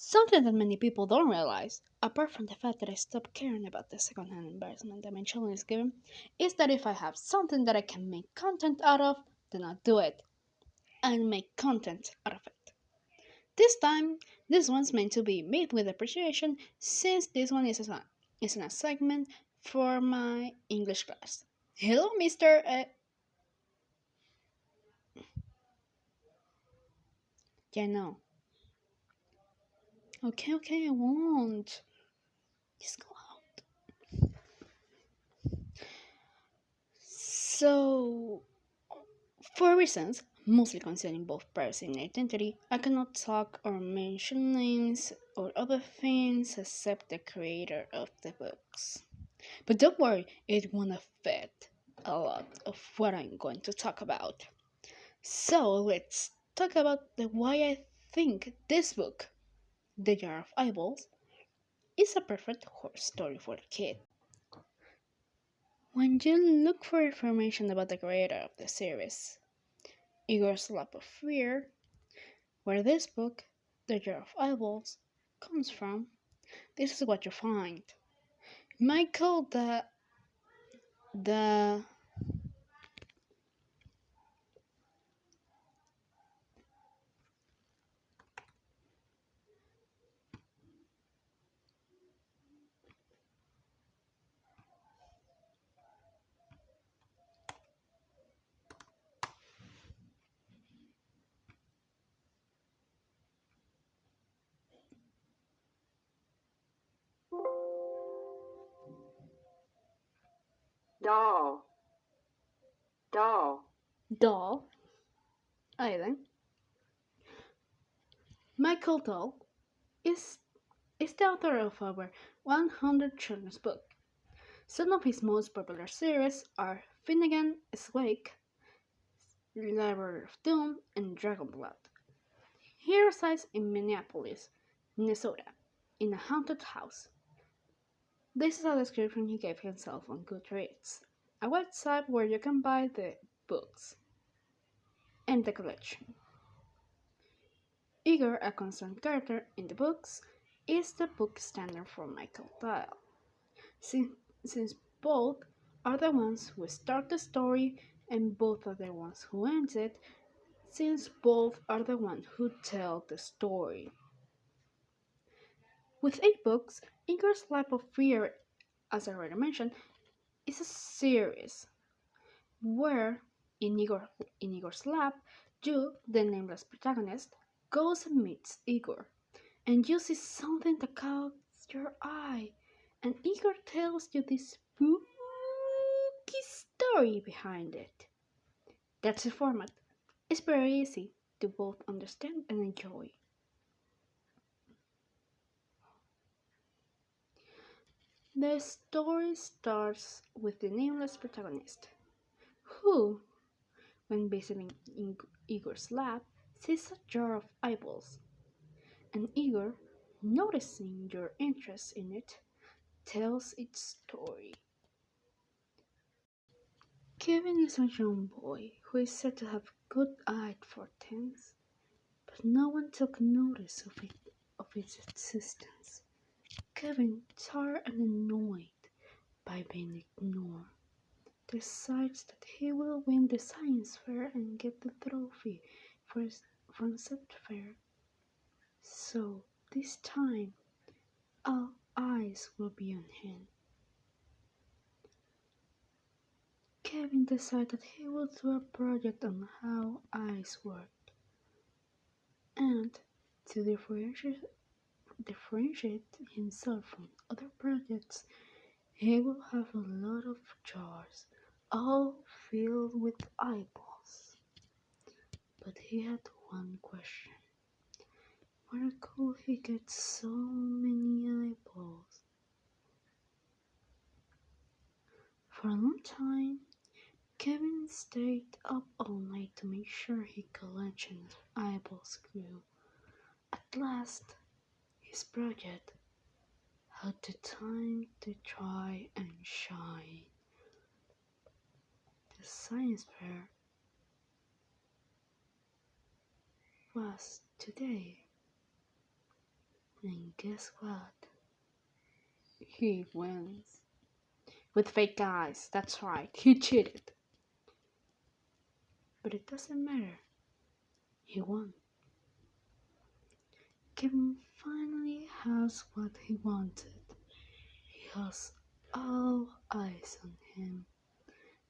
Something that many people don't realize, apart from the fact that I stopped caring about the secondhand embarrassment that my children is given, is that if I have something that I can make content out of, then I'll do it and make content out of it. This time, this one's meant to be made with appreciation since this one is an assignment for my English class. Hello, Mr. Yeah, no. Okay, okay, I won't. Just go out. So, for reasons mostly concerning both privacy and identity, I cannot talk or mention names or other things except the creator of the books. But don't worry, it won't affect a lot of what I'm going to talk about. So let's talk about the why I think this book, The Jar of Eyeballs, is a perfect horror story for a kid. When you look for information about the creator of the series, Igor's Lap of Fear, where this book, The Jar of Eyeballs, comes from, this is what you find. Michael the Doll, doll, doll, Island, Michael Doll, is, is the author of over 100 children's books. Some of his most popular series are Finnegan is Wake, Library of Doom, and Dragonblood. He resides in Minneapolis, Minnesota, in a haunted house. This is a description he gave himself on Goodreads, a website where you can buy the books and the collection. Igor, a constant character in the books, is the book standard for Michael Dial, since both are the ones who start the story and both are the ones who end it, since both are the ones who tell the story. With 8 books, Igor's Life of Fear, as I already mentioned, is a series where in Igor's lab, you, the nameless protagonist, goes and meets Igor, and you see something that catches your eye, and Igor tells you this spooky story behind it. That's the format. It's very easy to both understand and enjoy. The story starts with the nameless protagonist, who, when visiting Igor's lab, sees a jar of eyeballs, and Igor, noticing your interest in it, tells its story. Kevin is a young boy who is said to have good eye for things, but no one took notice of its existence. Kevin, tired and annoyed by being ignored, decides that he will win the science fair and get the trophy for his, from said fair. So this time, all eyes will be on him. Kevin decided that he will do a project on how eyes work, and to differentiate himself from other projects, he will have a lot of jars, all filled with eyeballs. But he had one question. Where could he get so many eyeballs? For a long time, Kevin stayed up all night to make sure his collection of eyeballs grew. At last, his project had the time to try and shine. The science fair was today, And guess what? He wins. With fake eyes, that's right, he cheated. But it doesn't matter. He won. Kevin finally has what he wanted. He has all eyes on him.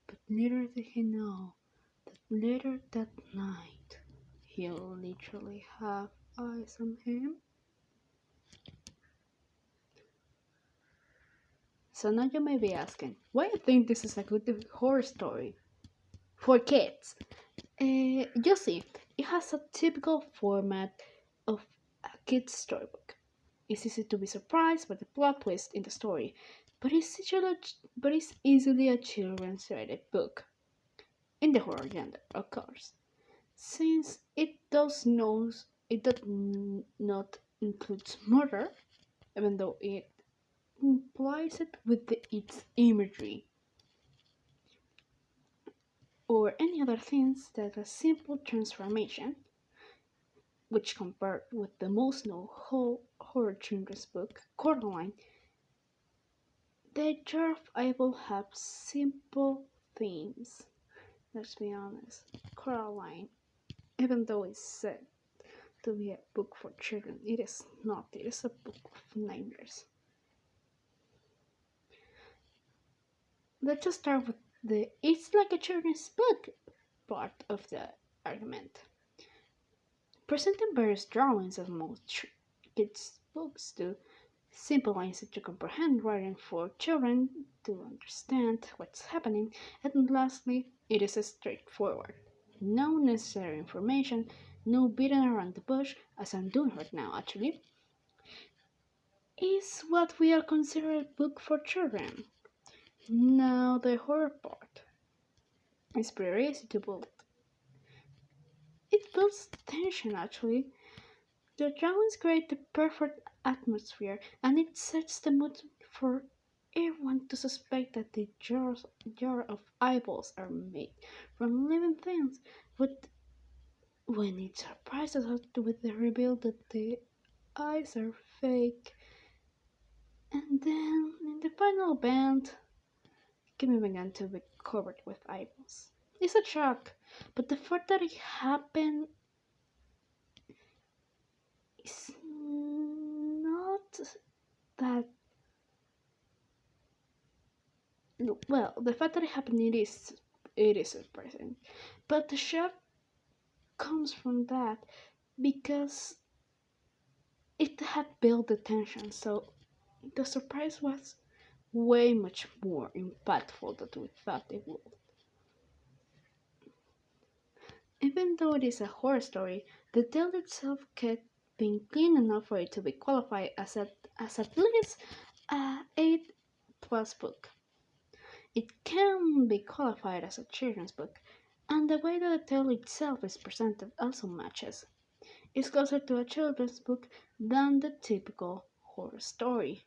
But little did he know that later that night he'll literally have eyes on him. So now you may be asking, why I think this is a good horror story for kids? You see, it has a typical format of a kid's storybook. It's easy to be surprised by the plot twist in the story, but it's easily a children's rated book. In the horror genre, of course, since it does not include murder, even though it implies it with its imagery or any other things that a simple transformation, which compared with the most known horror children's book, Coraline, the Jar of Evil have simple themes. Let's be honest, Coraline, even though it's said to be a book for children, it is not. It is a book of nightmares. Let's just start with the it's like a children's book part of the argument. Presenting various drawings as most kids' books do, simple lines to comprehend writing for children to understand what's happening, and lastly, it is straightforward. No necessary information, no beating around the bush, as I'm doing right now actually, is what we are considered a book for children. Now the horror part is pretty easy to build. It builds tension actually. The drawings create the perfect atmosphere and it sets the mood for everyone to suspect that the jar of eyeballs are made from living things. But when it surprises us with the reveal that the eyes are fake, and then in the final band, Kimmy began to be covered with eyeballs. It's a shock, but the fact that it happened is not that well. The fact that it happened, it is surprising, but the shock comes from that because it had built the tension, so the surprise was way much more impactful than we thought it would. Even though it is a horror story, the tale itself kept being clean enough for it to be qualified as at least a 8 plus book. It can be qualified as a children's book, and the way that the tale itself is presented also matches. It's closer to a children's book than the typical horror story.